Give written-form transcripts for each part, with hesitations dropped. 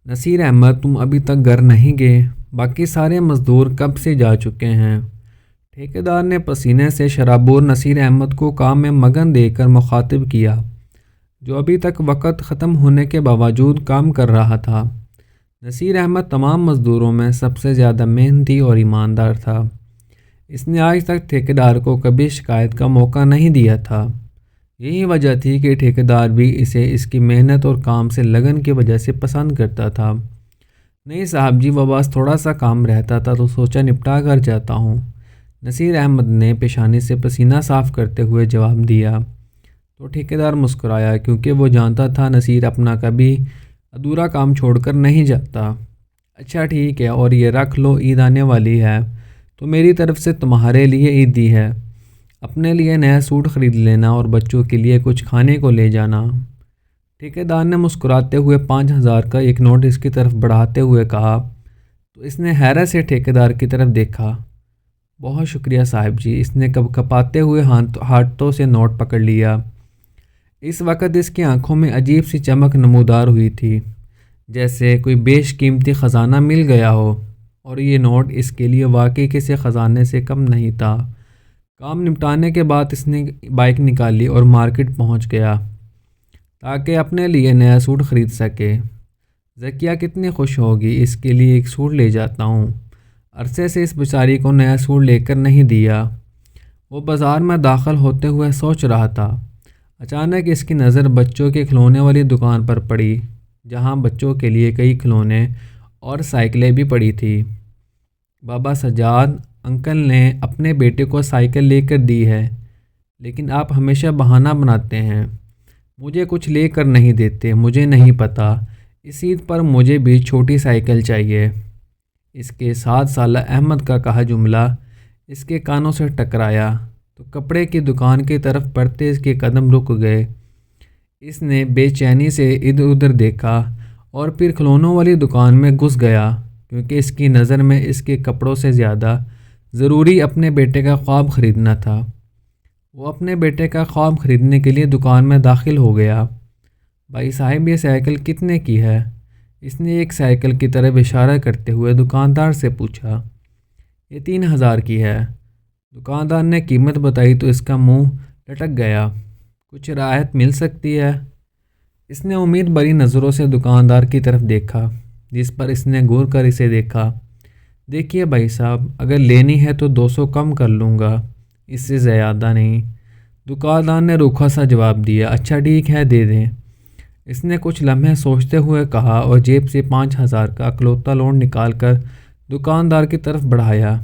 نصیر احمد، تم ابھی تک گھر نہیں گئے؟ باقی سارے مزدور کب سے جا چکے ہیں؟ ٹھیکیدار نے پسینے سے شرابور نصیر احمد کو کام میں مگن دے کر مخاطب کیا، جو ابھی تک وقت ختم ہونے کے باوجود کام کر رہا تھا۔ نصیر احمد تمام مزدوروں میں سب سے زیادہ محنتی اور ایماندار تھا۔ اس نے آج تک ٹھیکیدار کو کبھی شکایت کا موقع نہیں دیا تھا۔ یہی وجہ تھی کہ ٹھیکیدار بھی اسے اس کی محنت اور کام سے لگن کی وجہ سے پسند کرتا تھا۔ نہیں صاحب جی، وہ بس تھوڑا سا کام رہتا تھا تو سوچا نپٹا کر جاتا ہوں، نصیر احمد نے پیشانی سے پسینہ صاف کرتے ہوئے جواب دیا۔ تو ٹھیکیدار مسکرایا، کیونکہ وہ جانتا تھا نصیر اپنا کبھی ادھورا کام چھوڑ کر نہیں جاتا۔ اچھا ٹھیک ہے، اور یہ رکھ لو، عید آنے والی ہے تو میری طرف سے تمہارے لیے عیدی ہے۔ اپنے لیے نیا سوٹ خرید لینا اور بچوں کے لیے کچھ کھانے کو لے جانا۔ ٹھیکیدار نے مسکراتے ہوئے 5,000 کا ایک نوٹ اس کی طرف بڑھاتے ہوئے کہا، تو اس نے حیرت سے ٹھیکیدار کی طرف دیکھا۔ بہت شکریہ صاحب جی، اس نے کپ کپاتے ہوئے ہاتھوں سے نوٹ پکڑ لیا۔ اس وقت اس کی آنکھوں میں عجیب سی چمک نمودار ہوئی تھی، جیسے کوئی بیش قیمتی خزانہ مل گیا ہو، اور یہ نوٹ اس کے لیے واقعی کسی خزانے سے کم نہیں تھا۔ کام نپٹانے کے بعد اس نے بائک نکالی اور مارکیٹ پہنچ گیا تاکہ اپنے لیے نیا سوٹ خرید سکے۔ ذکیہ کتنی خوش ہوگی، اس کے لیے ایک سوٹ لے جاتا ہوں۔ عرصے سے اس بیچاری کو نیا سوٹ لے کر نہیں دیا۔ وہ بازار میں داخل ہوتے ہوئے سوچ رہا تھا۔ اچانک اس کی نظر بچوں کے کھلونے والی دکان پر پڑی، جہاں بچوں کے لیے کئی کھلونے اور سائیکلیں بھی پڑی تھی۔ بابا سجاد، انکل نے اپنے بیٹے کو سائیکل لے کر دی ہے، لیکن آپ ہمیشہ بہانہ بناتے ہیں، مجھے کچھ لے کر نہیں دیتے۔ مجھے نہیں پتہ، اس عید پر مجھے بھی چھوٹی سائیکل چاہیے۔ اس کے 7 سالہ احمد کا کہا جملہ اس کے کانوں سے ٹکرایا تو کپڑے کی دکان کی طرف بڑھتے اس کے قدم رک گئے۔ اس نے بے چینی سے ادھر ادھر دیکھا اور پھر کھلونوں والی دکان میں گھس گیا، کیونکہ اس کی نظر میں اس کے کپڑوں سے زیادہ ضروری اپنے بیٹے کا خواب خریدنا تھا۔ وہ اپنے بیٹے کا خواب خریدنے کے لیے دکان میں داخل ہو گیا۔ بھائی صاحب، یہ سائیکل کتنے کی ہے؟ اس نے ایک سائیکل کی طرف اشارہ کرتے ہوئے دکاندار سے پوچھا۔ یہ 3,000 کی ہے۔ دکاندار نے قیمت بتائی تو اس کا منہ لٹک گیا۔ کچھ رعایت مل سکتی ہے؟ اس نے امید بھری نظروں سے دکاندار کی طرف دیکھا، جس پر اس نے گور کر اسے دیکھا۔ دیکھیے بھائی صاحب، اگر لینی ہے تو 200 کم کر لوں گا، اس سے زیادہ نہیں۔ دکاندار نے روکھا سا جواب دیا۔ اچھا ٹھیک ہے، دے دیں، اس نے کچھ لمحے سوچتے ہوئے کہا اور جیب سے 5,000 کا اکلوتا نوٹ نکال کر دکاندار کی طرف بڑھایا،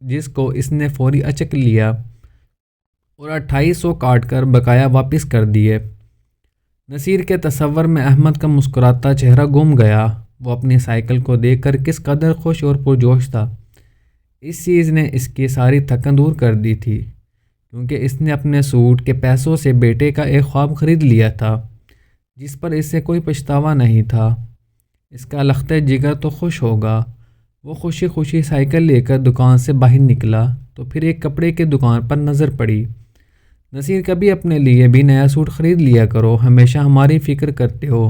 جس کو اس نے فوری اچک لیا اور 2,800 کاٹ کر بقایا واپس کر دیے۔ نصیر کے تصور میں احمد کا مسکراتا چہرہ گم گیا۔ وہ اپنی سائیکل کو دیکھ کر کس قدر خوش اور پرجوش تھا۔ اس چیز نے اس کی ساری تھکن دور کر دی تھی، کیونکہ اس نے اپنے سوٹ کے پیسوں سے بیٹے کا ایک خواب خرید لیا تھا، جس پر اس سے کوئی پچھتاوا نہیں تھا۔ اس کا لخت جگر تو خوش ہوگا۔ وہ خوشی خوشی سائیکل لے کر دکان سے باہر نکلا تو پھر ایک کپڑے کی دکان پر نظر پڑی۔ نصیر، کبھی اپنے لیے بھی نیا سوٹ خرید لیا کرو، ہمیشہ ہماری فکر کرتے ہو۔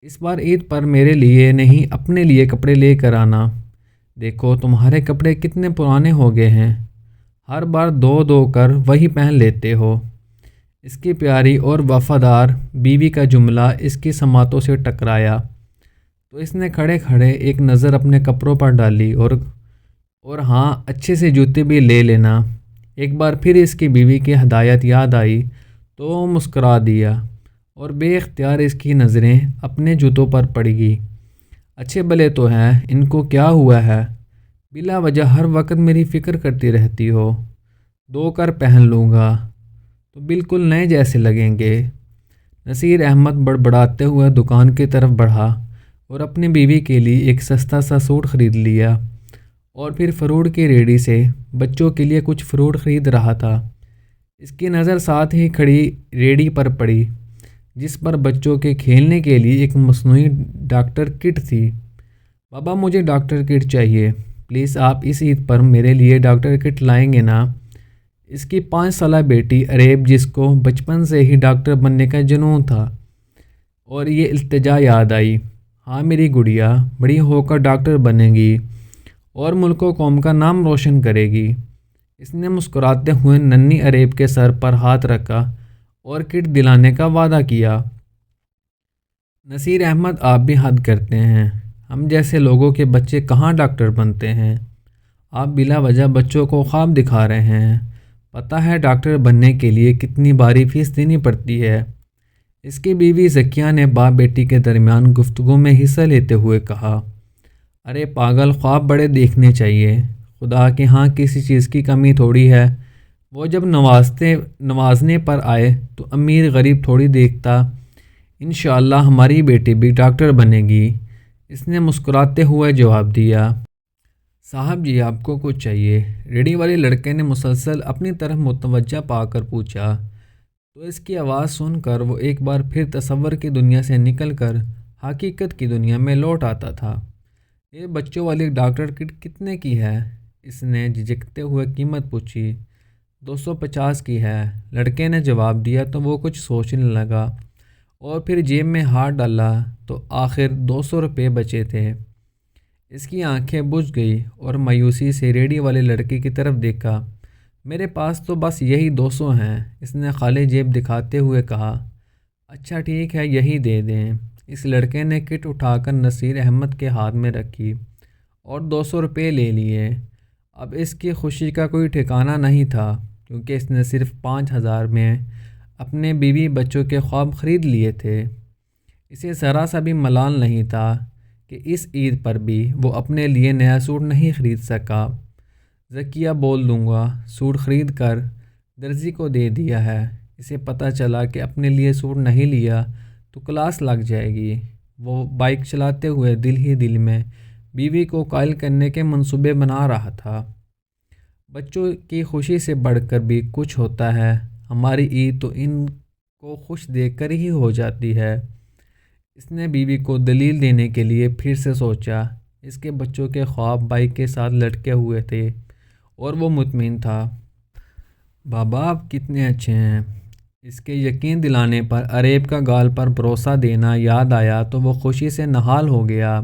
اس بار عید پر میرے لیے نہیں، اپنے لیے کپڑے لے کر آنا۔ دیکھو تمہارے کپڑے کتنے پرانے ہو گئے ہیں، ہر بار دو کر وہی پہن لیتے ہو۔ اس کی پیاری اور وفادار بیوی کا جملہ اس کی سماعتوں سے ٹکرایا تو اس نے کھڑے کھڑے ایک نظر اپنے کپڑوں پر ڈالی اور ہاں، اچھے سے جوتے بھی لے لینا۔ ایک بار پھر اس کی بیوی کی ہدایت یاد آئی تو وہ مسکرا دیا اور بے اختیار اس کی نظریں اپنے جوتوں پر پڑ گئی۔ اچھے بھلے تو ہیں، ان کو کیا ہوا ہے؟ بلا وجہ ہر وقت میری فکر کرتی رہتی ہو۔ 2 کر پہن لوں گا تو بالکل نئے جیسے لگیں گے۔ نصیر احمد بڑبڑاتے ہوئے دکان کی طرف بڑھا اور اپنی بیوی کے لیے ایک سستا سا سوٹ خرید لیا، اور پھر فروٹ کی ریڑھی سے بچوں کے لیے کچھ فروٹ خرید رہا تھا۔ اس کی نظر ساتھ ہی کھڑی ریڑھی پر پڑی، جس پر بچوں کے کھیلنے کے لیے ایک مصنوعی ڈاکٹر کٹ تھی۔ بابا، مجھے ڈاکٹر کٹ چاہیے، پلیز آپ اس عید پر میرے لیے ڈاکٹر کٹ لائیں گے نا؟ اس کی 5 سالہ بیٹی اریب، جس کو بچپن سے ہی ڈاکٹر بننے کا جنون تھا، اور یہ التجا یاد آئی۔ ہاں میری گڑیا بڑی ہو کر ڈاکٹر بنے گی اور ملک و قوم کا نام روشن کرے گی۔ اس نے مسکراتے ہوئے ننھی اریب کے سر پر ہاتھ رکھا اور کٹ دلانے کا وعدہ کیا۔ نصیر احمد آپ بھی حد کرتے ہیں، ہم جیسے لوگوں کے بچے کہاں ڈاکٹر بنتے ہیں؟ آپ بلا وجہ بچوں کو خواب دکھا رہے ہیں۔ پتہ ہے ڈاکٹر بننے کے لیے کتنی باری فیس دینی پڑتی ہے؟ اس کی بیوی ذکیہ نے باپ بیٹی کے درمیان گفتگو میں حصہ لیتے ہوئے کہا۔ ارے پاگل، خواب بڑے دیکھنے چاہیے، خدا کے ہاں کسی چیز کی کمی تھوڑی ہے۔ وہ جب نوازنے پر آئے تو امیر غریب تھوڑی دیکھتا۔ انشاءاللہ ہماری بیٹی بھی ڈاکٹر بنے گی، اس نے مسکراتے ہوئے جواب دیا۔ صاحب جی آپ کو کچھ چاہیے؟ ریڑھی والے لڑکے نے مسلسل اپنی طرف متوجہ پا کر پوچھا تو اس کی آواز سن کر وہ ایک بار پھر تصور کی دنیا سے نکل کر حقیقت کی دنیا میں لوٹ آتا تھا۔ یہ بچوں والی ڈاکٹر کٹ کتنے کی ہے؟ اس نے جھجکتے ہوئے قیمت پوچھی۔ 250 کی ہے، لڑکے نے جواب دیا تو وہ کچھ سوچنے لگا اور پھر جیب میں ہاتھ ڈالا تو آخر 200 روپے بچے تھے۔ اس کی آنکھیں بجھ گئی اور مایوسی سے ریڑھی والے لڑکے کی طرف دیکھا۔ میرے پاس تو بس یہی 200 ہیں، اس نے خالی جیب دکھاتے ہوئے کہا۔ اچھا ٹھیک ہے، یہی دے دیں۔ اس لڑکے نے کٹ اٹھا کر نصیر احمد کے ہاتھ میں رکھی اور 200 روپے لے لیے۔ اب اس کی خوشی کا کوئی ٹھکانہ نہیں تھا کیونکہ اس نے صرف 5000 میں اپنے بیوی بچوں کے خواب خرید لیے تھے۔ اسے ذرا سا بھی ملال نہیں تھا کہ اس عید پر بھی وہ اپنے لیے نیا سوٹ نہیں خرید سکا۔ ذکیہ بول دوں گا سوٹ خرید کر درزی کو دے دیا ہے، اسے پتہ چلا کہ اپنے لیے سوٹ نہیں لیا تو کلاس لگ جائے گی۔ وہ بائک چلاتے ہوئے دل ہی دل میں بیوی کو قائل کرنے کے منصوبے بنا رہا تھا۔ بچوں کی خوشی سے بڑھ کر بھی کچھ ہوتا ہے، ہماری عید تو ان کو خوش دیکھ کر ہی ہو جاتی ہے۔ اس نے بیوی کو دلیل دینے کے لیے پھر سے سوچا۔ اس کے بچوں کے خواب بائک کے ساتھ لٹکے ہوئے تھے اور وہ مطمئن تھا۔ بابا آپ کتنے اچھے ہیں۔ اس کے یقین دلانے پر اریب کا گال پر بھروسہ دینا یاد آیا تو وہ خوشی سے نہال ہو گیا۔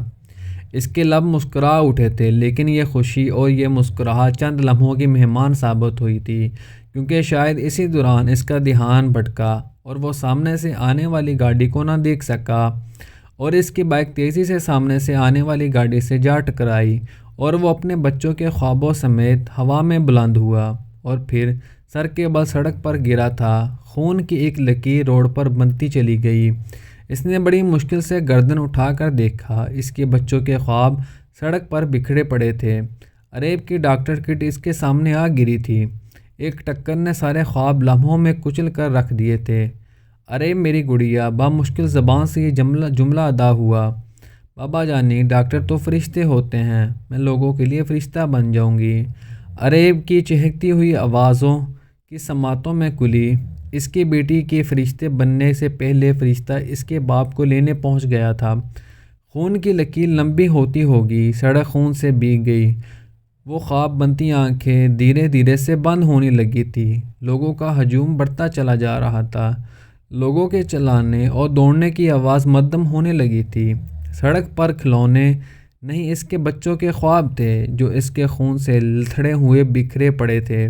اس کے لب مسکرا اٹھے تھے لیکن یہ خوشی اور یہ مسکراہٹ چند لمحوں کی مہمان ثابت ہوئی تھی کیونکہ شاید اسی دوران اس کا دھیان بھٹکا اور وہ سامنے سے آنے والی گاڑی کو نہ دیکھ سکا اور اس کی بائک تیزی سے سامنے سے آنے والی گاڑی سے جا ٹکرائی اور وہ اپنے بچوں کے خوابوں سمیت ہوا میں بلند ہوا اور پھر سر کے بل سڑک پر گرا تھا۔ خون کی ایک لکیر روڈ پر بنتی چلی گئی۔ اس نے بڑی مشکل سے گردن اٹھا کر دیکھا، اس کے بچوں کے خواب سڑک پر بکھرے پڑے تھے۔ اریب کی ڈاکٹر کٹ اس کے سامنے آ گری تھی۔ ایک ٹکر نے سارے خواب لمحوں میں کچل کر رکھ دیے تھے۔ اریب میری گڑیا، بامشکل زبان سے یہ جملہ ادا ہوا۔ بابا جانی ڈاکٹر تو فرشتے ہوتے ہیں، میں لوگوں کے لیے فرشتہ بن جاؤں گی۔ اریب کی چہکتی ہوئی آوازوں کی سماعتوں میں کلی۔ اس کی بیٹی کے فرشتے بننے سے پہلے فرشتہ اس کے باپ کو لینے پہنچ گیا تھا۔ خون کی لکیر لمبی ہوتی ہوگی، سڑک خون سے بھیگ گئی۔ وہ خواب بنتی آنکھیں دھیرے دھیرے سے بند ہونے لگی تھی۔ لوگوں کا ہجوم بڑھتا چلا جا رہا تھا۔ لوگوں کے چلانے اور دوڑنے کی آواز مدھم ہونے لگی تھی۔ سڑک پر کھلونے نہیں، اس کے بچوں کے خواب تھے جو اس کے خون سے لتھڑے ہوئے بکھرے پڑے تھے۔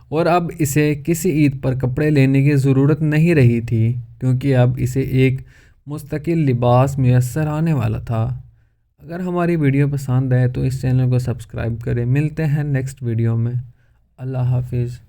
اور اب اسے کسی عید پر کپڑے لینے کی ضرورت نہیں رہی تھی کیونکہ اب اسے ایک مستقل لباس میسر آنے والا تھا۔ اگر ہماری ویڈیو پسند آئے تو اس چینل کو سبسکرائب کریں۔ ملتے ہیں نیکسٹ ویڈیو میں۔ اللہ حافظ۔